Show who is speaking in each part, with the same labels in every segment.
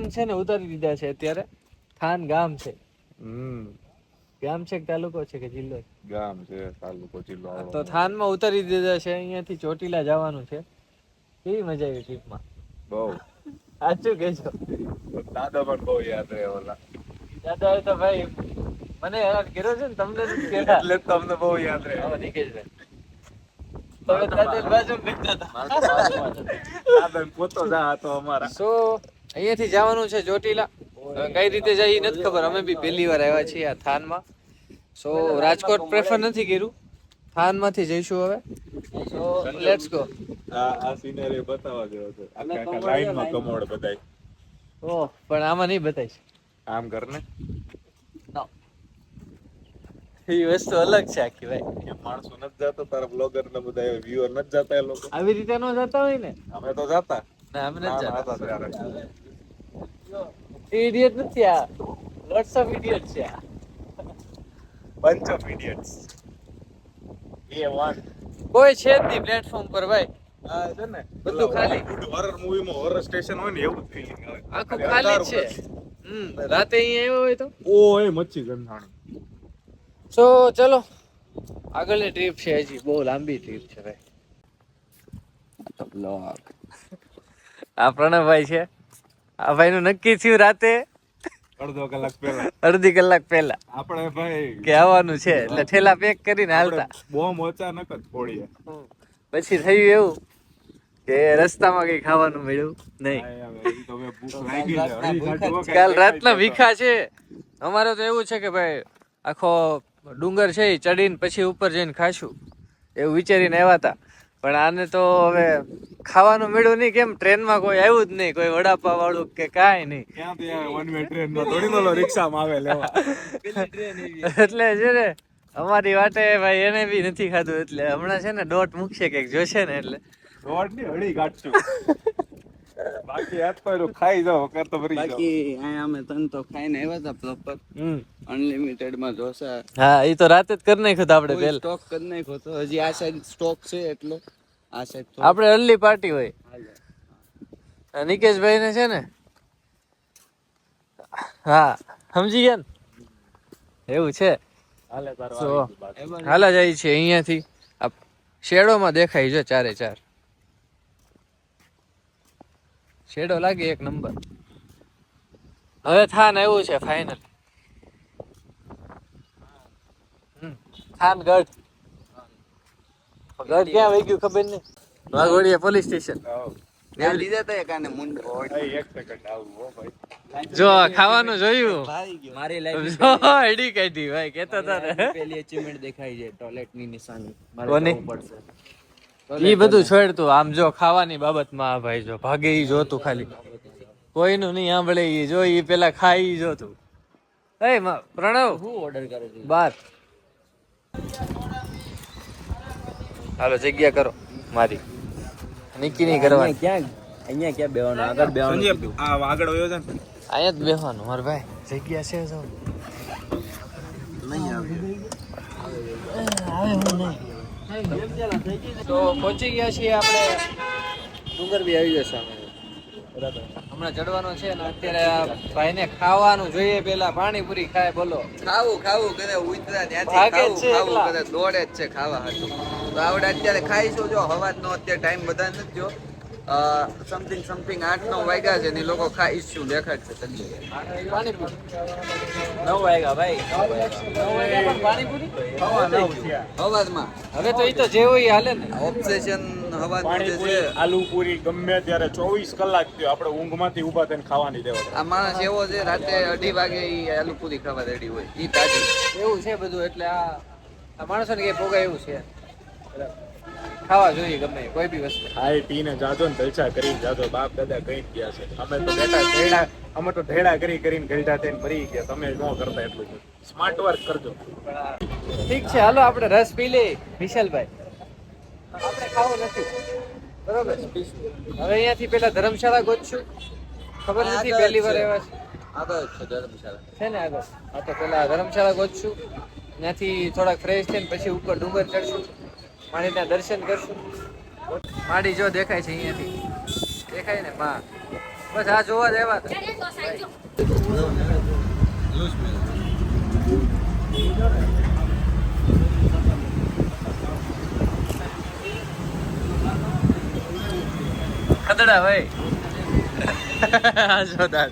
Speaker 1: Than છે ને ઉતારી દીધા છે અત્યારે. થાન ગામ છે. ગામ છે કે તાલુકો છે કે જિલ્લો?
Speaker 2: ગામ છે, તાલુકો જિલ્લો.
Speaker 1: તો થાનમાં ઉતારી દીધા છે. અહીંયાથી ચોટીલા જવાનું છે. કેવી મજા આવી ટ્રીપમાં?
Speaker 2: બહુ.
Speaker 1: સાચું કેજો.
Speaker 2: દાદા પણ બહુ યાદ રહે ઓલા.
Speaker 1: દાદા તો ભાઈ મને યાદ કર્યો છે ને, તમને નથી કહેતા.
Speaker 2: એટલે તમને બહુ યાદ રહે.
Speaker 1: હવે નિકેશભાઈ તમે દાદા બાજુ બેઠા હતા.
Speaker 2: દાદા પોતો જા હતો અમારા.
Speaker 1: સો અહીંયાથી જવાનું છે ચોટીલા. કઈ રીતે જાય નથી ખબર. અમે બી પહેલી વાર આવ્યા છીએ આ થાનમાં. સો રાજકોટ પ્રેફર નથી કર્યું. થાનમાંથી જઈશું હવે. So let's go.
Speaker 2: આ સિનેરી બતાવવા જેવો છે. આખા લાઈનમાં કમોડ બધાય.
Speaker 1: ઓહ, પણ આમાં નહીં બતાવીશ.
Speaker 2: આમ કરને.
Speaker 1: એ વસ્તુ અલગ છે આખી ભાઈ.
Speaker 2: એ માણસો નથી જાતો તારા બ્લોગર ને બધા વ્યુઅર નથી જાતા એ લોકો.
Speaker 1: આવી રીતે ન જતા હોય ને.
Speaker 2: અમે તો જાતા.
Speaker 1: ના અમે નથી જતા.
Speaker 2: ત્યારે
Speaker 1: ઇડિયટ નથી આ. લોટ્સ ઓફ ઇડિયટ છે આ.
Speaker 2: bunch of idiots. A1.
Speaker 1: કોઈ છે જ નહીં પ્લેટફોર્મ પર ભાઈ.
Speaker 2: આ છે ને
Speaker 1: બધું ખાલી.
Speaker 2: હોરર મૂવીમાં હોરર સ્ટેશન હોય ને એવું જ ફીલિંગ આવે.
Speaker 1: આખું ખાલી જ છે. રાતે અહીંયા આવ્યો હોય તો.
Speaker 2: ઓય મચ્છી ગંધાણી.
Speaker 1: સો ચલો આગળની ટ્રીપ છે. હજી બહુ લાંબી ટ્રીપ છે ભાઈ. આ પ્રણવભાઈ છે. આ ભાઈનું નક્કી થયું રાતે
Speaker 2: અડધો કલાક પહેલા.
Speaker 1: અડધી કલાક પહેલા
Speaker 2: આપણે ભાઈ
Speaker 1: કે આવવાનું છે, એટલે ઠેલા પેક કરીને હાલતા.
Speaker 2: બોમ્બ અચાનક જ ફોડીએ.
Speaker 1: પછી થયું એવું કે રસ્તામાં કઈ ખાવાનું મળ્યું નહીં. કાલ રાતના ભીખા છે. અમારે તો એવું છે કે ભાઈ આખો ડુંગર છે એ ચડીને પછી ઉપર જઈને ખાશું એવું વિચારીને આવ્યા હતા. પણ આને તો હવે ખાવાનું મળ્યું નહીં. કેમ ટ્રેનમાં કોઈ આવ્યું જ નહીં, કોઈ વડાપાવ વાળું કે કાંઈ નહીં.
Speaker 2: ક્યાંથી આવે વન વે ટ્રેનમાં થોડી નલો રિક્ષામાં આવે લેવા.
Speaker 1: એટલે છે ને અમારી વાટે ભાઈ એને બી નથી ખાધું. એટલે હમણાં છે ને દોટ મૂકશે કે જોશે ને એટલે
Speaker 2: દોડ ની હળી કાઢશું. બાકી હાથ પાયરું ખાઈ જાવ કર તો ભરી જાવ.
Speaker 3: બાકી અહીંયા અમે તન તો ખાઈને આવ્યા હતા પ્રોપર અનલિમિટેડ માં ઢોસા.
Speaker 1: હા એ તો રાતે જ કરી નાખ્યું આપણે પહેલા.
Speaker 3: સ્ટોક કરી નાખ્યો તો હજી આ સાઈડ સ્ટોક છે એટલે આ સાઈડ
Speaker 1: આપણે અર્લી પાર્ટી હોય. નિકેશભાઈ ને છે ને હા સમજી ગયા ને એવું છે. હાલા જાય છે અહીંયાથી. આ શેડોમાં દેખાય છે ચારે ચાર શેડો લાગે એક નંબર. હવે થાન આવ્યું છે ફાઇનલ. થાન ગઢ ક્યાં વહી ગયું ખબર નહીં. Waghodia police station.
Speaker 3: લીધા હતા એકાને મુંડ
Speaker 2: એક સેકન્ડ આવું હો ભાઈ.
Speaker 1: જો ખાવાનું જોયું.
Speaker 3: મારી
Speaker 1: જો આઈડી કાઢી ભાઈ કેતા હતા ને.
Speaker 3: પેલી અચીવમેન્ટ દેખાઈ છે ટોયલેટ ની નિશાની.
Speaker 1: કોની? ઈ બધું છોડ તું. આમ જો ખાવાની બાબતમાં આ ભાઈ જો ભાગે ઈ જોતું ખાલી કોઈનું નહીં સાંભળે. ઈ જો ઈ પેલા ખાઈ જોતું. એ પ્રણવ
Speaker 3: શું ઓર્ડર કરે છે?
Speaker 1: બાર હાલો જગ્યા કરો મારી. નિકી નહીં કરવાની.
Speaker 3: અહીંયા ક્યાં બેવાનું? આગળ બેવાનું.
Speaker 2: આ આગળ વયો છે ને.
Speaker 1: અહીંયા જ બેસવાનું મારે ભાઈ. જગ્યા છે જો
Speaker 3: નહીં આવે.
Speaker 1: તો પહોંચી ગયા છીએ આપણે. ડુંગર બી આવી જશે અમે બરાબર. હમણાં ચડવાનો છે ને અત્યારે આ ભાઈને ખાવાનું જોઈએ. પેલા પાણીપુરી ખાય બોલો.
Speaker 3: ખાવું કરે ઉતરા
Speaker 1: ભાગે જ છે
Speaker 3: ત્યાંથી ખાવું
Speaker 1: એકલા.
Speaker 3: કરે દોડે જ છે ખાવા હતું. તો આપણે અત્યારે ખાઈશું. જો હવાજનો અત્યારે ટાઈમ બધા નથી જો સમથિંગ 8-9 વાગ્યા છે ને ઈ લોકો ખાઈશું દેખાડશે તલ્લી.
Speaker 1: પાણીપુરી 9 વાગ્યા ભાઈ. 9 વાગ્યા પણ પાણીપુરી
Speaker 3: હવાજમાં
Speaker 1: હવે તો ઈ તો જેવું ઈ હાલે ને.
Speaker 3: ઓબ્સેશન હવાજનું જે છે.
Speaker 2: આલુ પૂરી ગમે ત્યારે 24 કલાક થયો આપણે ઊંઘમાંથી ઊભા થઈને ખાવાની દેવા.
Speaker 3: આ માણસ એવો છે રાતે 2:30 વાગે ઈ આલુ પૂરી ખાવા રેડી હોય ઈ તાજી.
Speaker 1: એવું છે બધું. એટલે આ માણસોને કઈ ભોગા એવું છે. ખાવા જોઈએ ગમે કોઈ બી વસ્તુ.
Speaker 2: ખાઈ પીને જાજો ને જલસા કરીને જાજો. બાપ દાદા કઈ ગયા છે. અમે તો ઢેડા કરીને ગઈઢા થઈને ભરી ગયા. તમે ન કરતા એટલું સ્માર્ટ વર્ક કરજો.
Speaker 1: ઠીક છે હાલો આપણે રસ પી લઈએ વિશાલભાઈ. આપણે ખાવું નથી બરોબર. હવે અહીંયાથી પેલા ધર્મશાળા ગોતશું. ખબર નથી પહેલી વાર આવ્યા છે.
Speaker 3: આગળ છે ધર્મશાળા
Speaker 1: છે ને આગળ. હા તો પેલા ધર્મશાળા ગોતશું. ત્યાંથી થોડાક ફ્રેશ થઈને પછી ઉપર ડુંગર ચડશું. માળીના દર્શન કરશું. માળી જો દેખાય છે અહીંયાથી. દેખાય ને માં બસ આ જોવા જ આવ્યા હતા. ખદડા ભાઈ આ જોદાર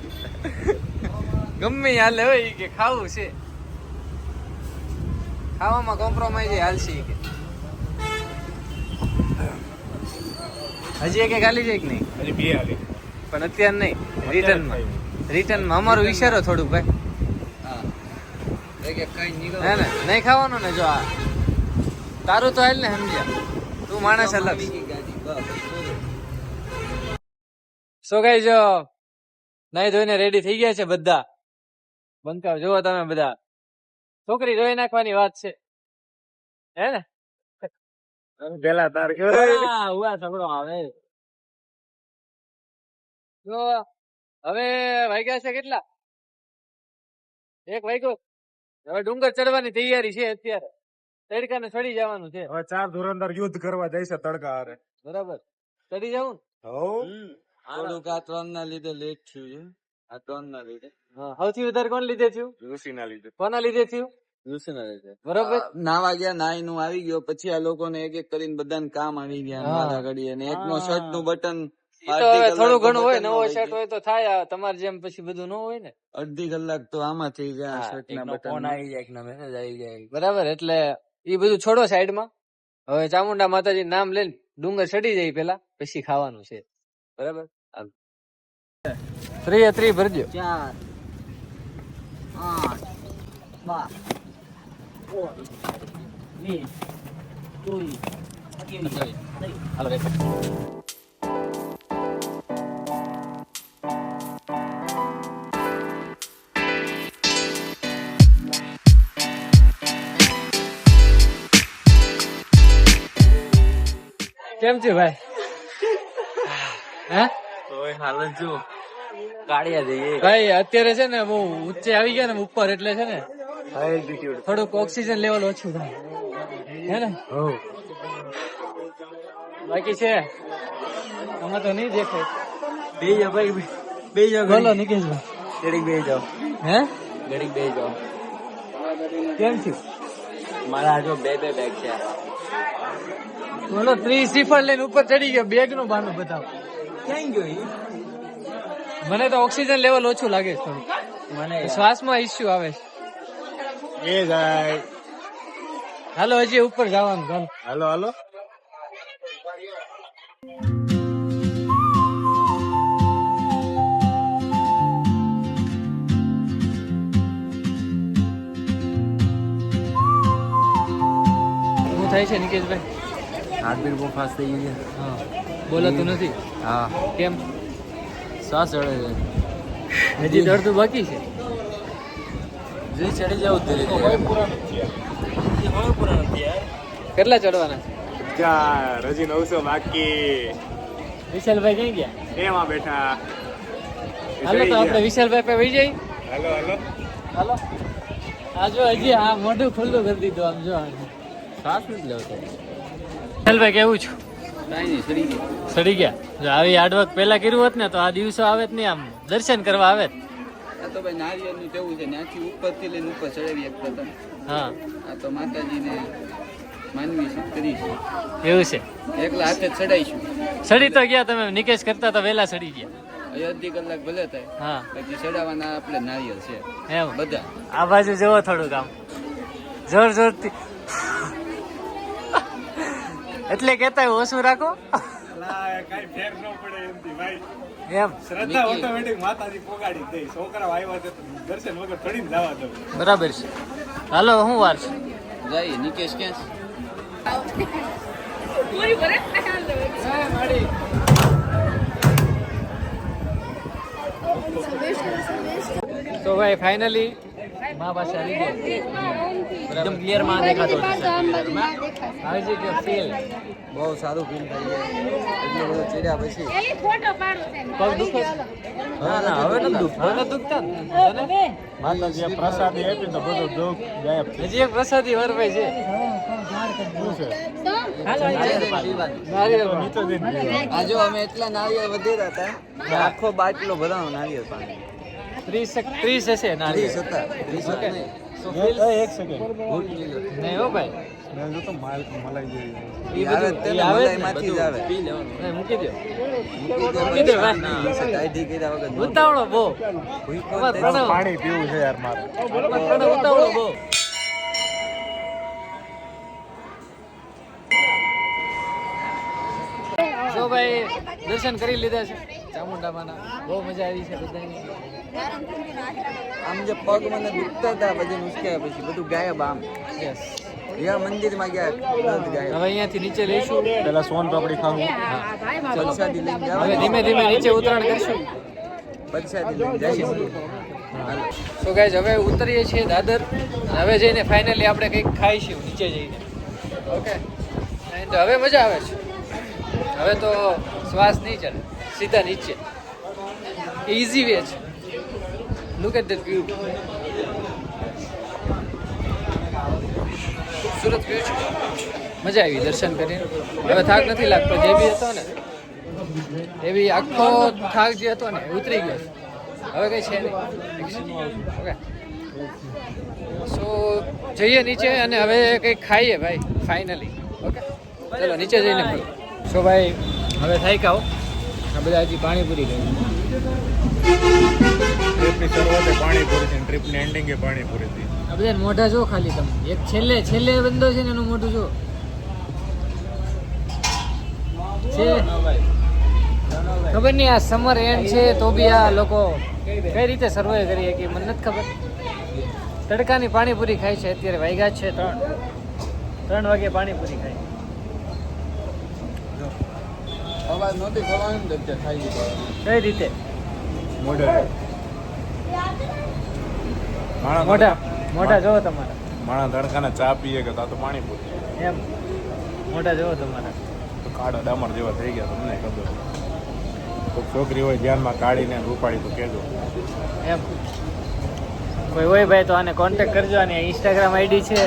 Speaker 1: ગમે હાલે હોય ઈ કે ખાવું છે, ખાવામાં કોમ્પ્રોમાઇઝ હાલશે કે હજી એક હાલી જાય કે નહીં?
Speaker 2: હજી બે આવી
Speaker 1: પણ અત્યારે નહીં, રિટર્નમાં અમારું વિચારો થોડુંક ભાઈ.
Speaker 3: હા એક કઈ નીકળો
Speaker 1: હે ને નહીં ખાવાનું ને જો આ તારું તો હાલ ને સમજ્યા તું માણસ અલગ.
Speaker 3: ગાડી બસ
Speaker 1: સો ગાઈઝ જો નાઈ ધોઈને રેડી થઈ ગયા છે બધા. બંકાવ જોવો તમે બધા, છોકરી ધોઈ નાખવાની વાત છે હે ને?
Speaker 2: પેલા તાર
Speaker 1: હા, ઉવા સગડો આવે. જો હવે વાગ્યા છે કેટલા? 1 વાગ્યો. હવે ડુંગર ચડવાની તૈયારી છે અત્યારે, તડકાને ચડી જવાનું છે.
Speaker 2: હવે 4 ધુરંધર યુદ્ધ કરવા જાય છે તડકા હારે.
Speaker 1: બરાબર, ચડી જવું
Speaker 2: હવ
Speaker 3: થોડુંક આ 3 ના લીધે લેટ થયું છે. આ 3 ના લીધે
Speaker 1: ને. સૌથી વધારે કોણ લીધે થયું?
Speaker 2: ઋષિના લીધે.
Speaker 1: કોના લીધે થયું? બરાબર.
Speaker 3: નાવા ગયા, નાઈ નું આવી ગયો, પછી આ લોકોને એક એક કરીને બધાને કામ આવી ગયા મારા ઘડી, અને એકનો શર્ટ નું બટન
Speaker 1: ઈ તો હવે થોડું ઘણું હોય, નવો શર્ટ હોય તો થાય. તમારે જેમ પછી બધું ન હોય ને.
Speaker 3: અડધી કલાક તો આમાં થઈ ગયા શર્ટ ના બટન
Speaker 1: આવી જાય, એકનો મેસેજ આવી જાય. બરાબર, એટલે ઈ બધું છોડો સાઈડમાં. હવે ચામુંડા માતાજી નામ લઈને ડુંગર ચડી જાય પેલા, પછી ખાવાનું છે. બરાબર, 3 ભરજો.
Speaker 3: 4 8
Speaker 1: હાલો રેપ. કેમ છે ભાઈ? હે
Speaker 3: હાલત જો કાઢ્યા જઈએ
Speaker 1: ભાઈ, અત્યારે છે ને બહુ ઊંચે આવી ગયા ને ઉપર, એટલે છે ને થોડુંક ઓક્સિજન લેવલ ઓછું થાય હે ને? બાકી છે આમાં તો નહીં દેખાય.
Speaker 3: બે જાઓ ભાઈ, બે જાઓ
Speaker 1: બોલો નિકેશભાઈ.
Speaker 3: ઘડીક બે જાઓ,
Speaker 1: હે
Speaker 3: ઘડીક બે જાઓ.
Speaker 1: કેમ થયું?
Speaker 3: મારા જો બે બેગ છે.
Speaker 1: બોલો 3 શ્રીફળ લઈને ઉપર ચડી ગયો, બેગ નું બહાનું બતાવો.
Speaker 3: ક્યાં ગયો?
Speaker 1: મને તો ઓક્સિજન લેવલ ઓછું લાગે છે થોડું,
Speaker 3: મને
Speaker 1: શ્વાસમાં ઇસ્યુ આવે છે.
Speaker 2: એ જાય.
Speaker 1: હાલો હજી ઉપર જવાનું. ચાલો
Speaker 2: હાલો હાલો.
Speaker 1: શું થાય છે નિકેશભાઈ?
Speaker 3: હાર્ટબીટ બહુ ફાસ્ટ થઈ ગઈ છે.
Speaker 1: હા, બોલાતું નથી.
Speaker 3: હા,
Speaker 1: કેમ?
Speaker 3: શ્વાસ ચડે છે.
Speaker 1: હજી દર્દ બાકી છે.
Speaker 3: જે ચડી જાવ ધીરે
Speaker 1: કેટલા ચડવાના છે?
Speaker 2: 4 હજી 900 બાકી.
Speaker 1: વિશાલભાઈ કઈ ગયા?
Speaker 2: એમાં બેઠા.
Speaker 1: હાલો તો આપણે વિશાલભાઈ પાસે વહી જઈએ.
Speaker 2: હાલો હાલો.
Speaker 1: હાલો. આ જો હજી આ મોઢું ખુલ્લું કરી દીધું. આમ જો
Speaker 3: શ્વાસ નથી લેવતો.
Speaker 1: વિશાલભાઈ કેવું છું?
Speaker 3: કાંઈ નહીં, ચડી ગઈ.
Speaker 1: સડી ગયા. જો આવી હાર્ડવર્ક પેલા કર્યું હોત ને તો આ દિવસો આવે જ નહીં, આમ દર્શન કરવા આવે.
Speaker 3: આ તો ભાઈ નારિયેળનું કેવું છે, ત્યાંથી ઉપરથી લઈને ઉપર ચડાવી એક પ્રથમ.
Speaker 1: હા,
Speaker 3: આ તો માતાજીને માનવી છે, કરીશું.
Speaker 1: એવું છે.
Speaker 3: એકલા હાથે જ ચડાઈશું.
Speaker 1: સડી તો ગયા તમે, નિકેશ કરતા તો વહેલા સડી ગયા.
Speaker 3: અહીં અડધી કલાક ભલે થાય,
Speaker 1: હા
Speaker 3: પછી ચડાવવાના આપણે નારિયેળ છે
Speaker 1: એમ.
Speaker 3: બધા.
Speaker 1: આ બાજુ જોવો થોડુંક આમ જોર જોરથી. એટલે કેતા ઓછું રાખો
Speaker 2: કઈ ફેર ન પડે એમથી ભાઈ.
Speaker 1: એમ.
Speaker 2: શ્રદ્ધા ઓટોમેટિક માતાજી પોગાડી દે. છોકરા આવ્યા છે તો દર્શન વગર ચડીને જવા દો.
Speaker 1: બરાબર છે. હાલો શું વાર છે?
Speaker 3: જઈએ. નિકેશ ક્યાં
Speaker 1: તો ભાઈ ફાઇનલી મા પાસે આવી ગયા. એકદમ ક્લિયર માં દેખાતો છે. આવી કે ફીલ
Speaker 3: બહુ સારું ફીલ થાય છે એટલું બધું ચીર્યા પછી
Speaker 1: પગ દુખે છે? ના ના હવે નથી દુખતા. હવે નથી દુખતા ને? તને?
Speaker 2: માતાજીએ પ્રસાદી આપી તો બધું દુઃખ ગાયબ થઈ
Speaker 1: હજી એક પ્રસાદી વરભાઈ છે.
Speaker 2: ગયું છે.
Speaker 1: નારિયેળ
Speaker 2: નીચે જઈને પીવાનું.
Speaker 3: આ જો અમે એટલા નાળિયેર વધેરા હતા કે આખો બાટલો ભરાણો નાળિયેર પાણી
Speaker 1: 30 હશે નારિયેળ.
Speaker 3: 30 હતા 30
Speaker 1: Okay.
Speaker 3: નહીં
Speaker 1: So feel-
Speaker 2: એક સેકન્ડ
Speaker 3: ગુડ કિલો
Speaker 1: નહીં હો ભાઈ.
Speaker 2: મેં જો તો મલાઈ જેવી
Speaker 1: ઈ
Speaker 3: આવે
Speaker 1: બધું-
Speaker 3: જ તે
Speaker 1: ઈ
Speaker 3: ને,
Speaker 1: આવે જ ને
Speaker 3: મલાઈમાંથી જ
Speaker 1: બધું.
Speaker 3: આવે.
Speaker 1: પી લેવાનું. નહીં, મૂકી દો.
Speaker 3: મૂકી
Speaker 1: દે ભાઈ.
Speaker 3: ટાઈટી કર્યા વગર ન
Speaker 1: ઉતાવળો બહુ.
Speaker 3: ભૂખ્યો
Speaker 1: અમાર
Speaker 3: જ
Speaker 1: પ્રણવ.
Speaker 2: પાણી પીવું છે યાર મારે
Speaker 1: પ્રણવ ઉતાવળો બહુ. જો ભાઈ દર્શન કરી લીધા છે ચામુંડામાના. બહુ મજા આવી છે બધાની.
Speaker 3: આમ જે પગ મને દુખતા હતા પછી ઉસક્યા પછી બધું ગાયબ આમ
Speaker 1: યસ.
Speaker 3: જ્યાં મંદિરમાં ગયા દર્દ ગાયબ
Speaker 1: હવે અહીંયાથી નીચે લઈશું.
Speaker 2: પેલા સોન પાપડી ખાવું
Speaker 3: પરસાદી લઈને
Speaker 1: હવે
Speaker 3: જવાનું
Speaker 1: ધીમે ધીમે નીચે ઉતરાણ કરીશું.
Speaker 3: પરસાદી લઈને જઈશું
Speaker 1: સો ગાઈઝ હવે ઉતરીએ છીએ દાદર. હવે જઈને ફાઇનલી આપણે કંઈક ખાઈશું નીચે જઈને. ઓકે એન્ડ હવે મજા આવે છે. હવે તો શ્વાસ નહીં ચડે, સીધા નીચે. ઇઝી વે છે. Look at that view. ખૂબસૂરત વ્યૂ છે. મજા આવી દર્શન કરીને. હવે થાક નથી લાગતો. જે બી હતો ને એ બી આખો થાક જે હતો ને એ ઉતરી ગયો છે. હવે કઈ છે નહીં. ઓકે સો જઈએ નીચે અને હવે કંઈક ખાઈએ ભાઈ ફાઇનલી. ઓકે ચલો નીચે જઈને મળીએ. સો ભાઈ હવે થાય કાઓ આ બધા હજી પાણીપુરી ખાઈ.
Speaker 2: ટ્રીપની શરૂઆતે પાણીપુરી છે ટ્રીપની એન્ડિંગે પાણીપુરી હતી
Speaker 1: આ બધા મોઢા જો ખાલી તમે. એક છેલ્લે બંધો છે ને એનું મોઢું જો છે. ખબર નહીં આ સમર એન્ડ છે તો બી આ લોકો કઈ રીતે સર્વાઈવ કરી કે મને નથી ખબર. તડકાની પાણીપુરી ખાય છે. અત્યારે વાગ્યા છે 3 વાગે પાણીપુરી ખાય.
Speaker 3: અવાજ નહોતી થવાનું ને તો ખાઈ લીધો
Speaker 1: કઈ રીતે
Speaker 2: મોઢે
Speaker 1: મોઢા જોવો તમારા.
Speaker 2: માણા તડકાને ચા પીએ કે તા તો પાણીપુરી
Speaker 1: એમ મોઢા જોવો તમારા.
Speaker 2: તો કાળા ડામર જેવા થઈ ગયા તમને ખબર કોઈ છોકરી હોય ધ્યાનમાં કાઢીને રૂપાડી તો કહેજો
Speaker 1: એમ કોઈ હોય ભાઈ તો આને કોન્ટેક્ટ કરજો. આની ઇન્સ્ટાગ્રામ આઈડી છે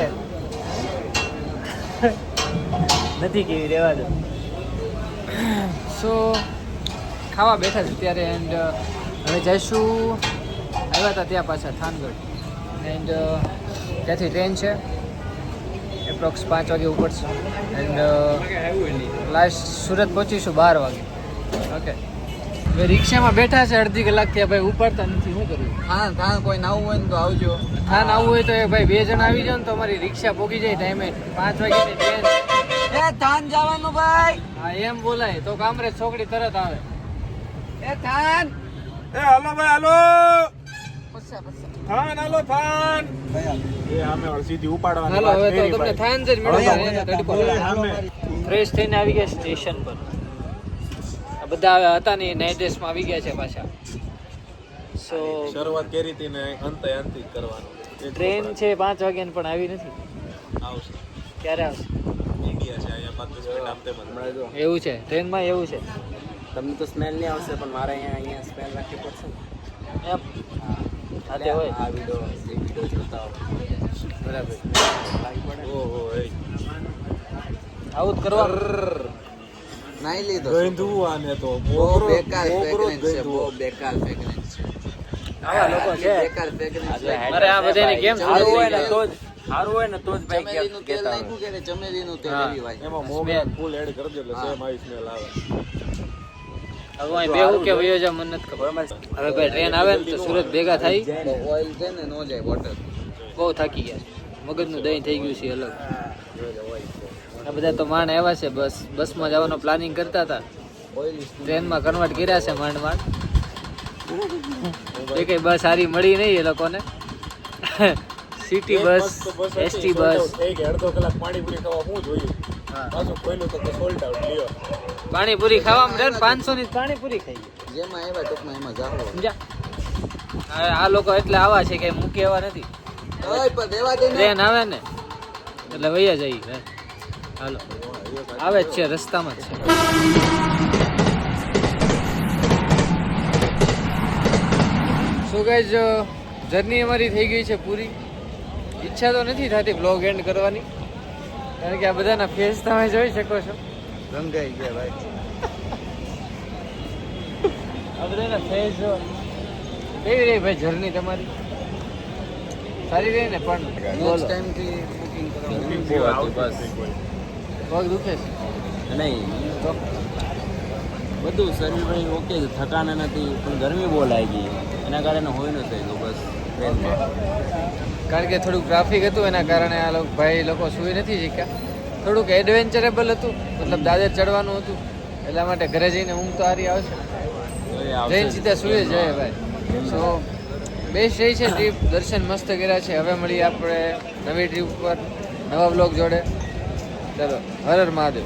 Speaker 1: નથી કેવી રહેવા દો. સો ખાવા બેઠા છે ત્યારે એન્ડ હવે જઈશું. આવ્યા હતા ત્યાં પાછા થાનગઢ એન્ડ ત્યાંથી ટ્રેન છે એપ્રોક્સ 5 વાગે ઉપડશે એન્ડ લાસ્ટ સુરત પહોંચીશું 12 વાગે. ઓકે હવે રિક્ષામાં બેઠા છે અડધી કલાક થયા ભાઈ. ઉપાડતા નથી. શું કરવું?
Speaker 3: હા કોઈ નાવું હોય ને તો આવજો
Speaker 1: થાન આવવું હોય તો એ ભાઈ 2 જણ આવી જાવ ને તો અમારી રિક્ષા પોગી જાય ટાઈમે. 5 વાગ્યાની ટ્રેન.
Speaker 3: એ થાન જવાનું ભાઈ
Speaker 1: હા એમ બોલાય તો કામરે છોકરી તરત આવે.
Speaker 3: એ થાન
Speaker 2: એ હાલો ભાઈ હાલો
Speaker 3: પછા
Speaker 2: થાન હાલો થાન એ આમે સીધી ઉપાડવાની
Speaker 1: હાલો
Speaker 2: વાત
Speaker 1: હવે તો
Speaker 2: કરી
Speaker 1: તમને
Speaker 2: ભાઈ.
Speaker 1: થાન જ મેળવવા
Speaker 2: સામે.
Speaker 1: ફ્રેશ થઈને આવી ગયા સ્ટેશન પર. આ બધા હતા ને નાઇટ ડ્રેસમાં આવી ગયા છે પાછા. સો
Speaker 2: શરૂઆત કરી હતી ને અંતે અંતિક કરવાનું
Speaker 1: ટ્રેન છે 5 વાગ્યાની પણ આવી નથી.
Speaker 2: આવશે
Speaker 1: ક્યારે આવશે
Speaker 2: ઇન્ડિયા છે અહીંયા 25 મિનિટ આમ તેમ જ.
Speaker 1: એવું છે ટ્રેનમાં એવું છે
Speaker 3: તમને તો સ્મેલ નહીં આવશે પણ મારે અહીંયા સ્મેલ રાખવી પડશે
Speaker 1: એમ. હા તે હોય
Speaker 3: આ વિડીયો જોતા હો
Speaker 1: બરાબર.
Speaker 2: ઓહો એ
Speaker 1: આવું જ કરવાનું.
Speaker 3: નાઈ લીધો
Speaker 2: ગંધુ આને તો
Speaker 3: બહુ
Speaker 2: મોગરો
Speaker 3: બેકાર
Speaker 2: મોગરો
Speaker 3: ફ્રેગ્રન્સ છે
Speaker 2: ગંધુ.
Speaker 3: બહુ બેકાર ફ્રેગ્રન્સ છે
Speaker 1: આવા લોકો છે.
Speaker 3: બેકાર ફ્રેગ્રન્સ છે
Speaker 1: અરે આ બધાને કેમ
Speaker 3: સારું હોય ને તો
Speaker 1: સારું હોય ને તો જ
Speaker 3: ચમેલીનું તેલ નાખ્યું કે ચમેલીનું તેલ એવી ભાઈ
Speaker 2: એમાં મોગરો ફૂલ એડ કરજો એટલે સેમ આવી સ્મેલ આવે
Speaker 1: હવે અહીં બેહું કે વયો જા મને નથી ખબર. હવે ભાઈ ટ્રેન આવે ને તો સુરત ભેગા થઈ.
Speaker 3: ઓઇલ છે ને નો જાય બોટલ
Speaker 1: બહુ થાકી ગયા છે. મગજનું દહીં થઈ ગયું છે અલગ. આ બધા તો માંડ આવ્યા છે. બસમાં જવાનો પ્લાનિંગ કરતા હતા.
Speaker 3: ઓઇલ
Speaker 1: ટ્રેનમાં કન્વર્ટ કર્યા છે માંડ એ કઈ બસ સારી મળી નહીં એ લોકોને. City bus ST bus.
Speaker 2: એક અડધો કલાક પાણીપુરી ખાવા હું જોયું પાછું કોઈનું તો સોલ્ટ આઉટ લ્યો
Speaker 1: પાણીપુરી ખાવામાં રે 500 ની પાણીપુરી ખાઈ
Speaker 3: જેમાં આવ્યા ટૂંકમાં એમાં જાહો
Speaker 1: સમજ્યા. આ લોકો એટલે આવા છે કે મૂકે એવા નથી.
Speaker 3: ઓય પણ દેવા દે ને
Speaker 1: ટ્રેન આવે ને એટલે વૈયા જઈએ હાલો. આવે જ છે, રસ્તામાં જ છે. સો ગાઈઝ, જર્ની અમારી થઈ ગઈ છે પૂરી. ઈચ્છા તો નથી થતી બ્લોગ એન્ડ કરવાની, કારણ કે આ બધાના ફેસ તમે જોઈ શકો છો.
Speaker 3: રંગાઈ ગયા ભાઈ.
Speaker 1: આ બધાના ફેસ જો. કેવી રહી ભાઈ જર્ની તમારી? સારી રહી ને? પણ
Speaker 3: નેક્સ્ટ
Speaker 1: બોલો,
Speaker 3: ટાઈમથી બુકિંગ
Speaker 2: Booking
Speaker 3: કરવાનું.
Speaker 2: બહુ આવતું જ નથી કોઈ.
Speaker 1: પગ દુખે છે
Speaker 4: નહીં
Speaker 1: તો?
Speaker 4: બધું શરીર ભાઈ ઓકે છે, થકાને નથી, પણ ગરમી બહુ લાગી એના કારણે હોય ન થયું બસ ટ્રેનમાં.
Speaker 1: કારણ કે થોડુંક ટ્રાફિક હતું, એના કારણે આ લોકો ભાઈ લોકો સુઈ નથી શીખ્યા. થોડુંક એડવેન્ચરેબલ હતું, મતલબ દાદર ચડવાનું હતું, એટલા માટે ઘરે જઈને ઊંઘ તો હારી આવશે.
Speaker 4: તો એ આવશે
Speaker 1: જઈને
Speaker 4: જ.
Speaker 1: સીધા સુઈ જાય ભાઈ. સો બેસ્ટ રહી છે ટ્રીપ. દર્શન મસ્ત કર્યા છે. હવે મળીએ આપણે નવી ટ્રીપ ઉપર નવા બ્લોગ જોડે. ચલો, હર હર મહાદેવ.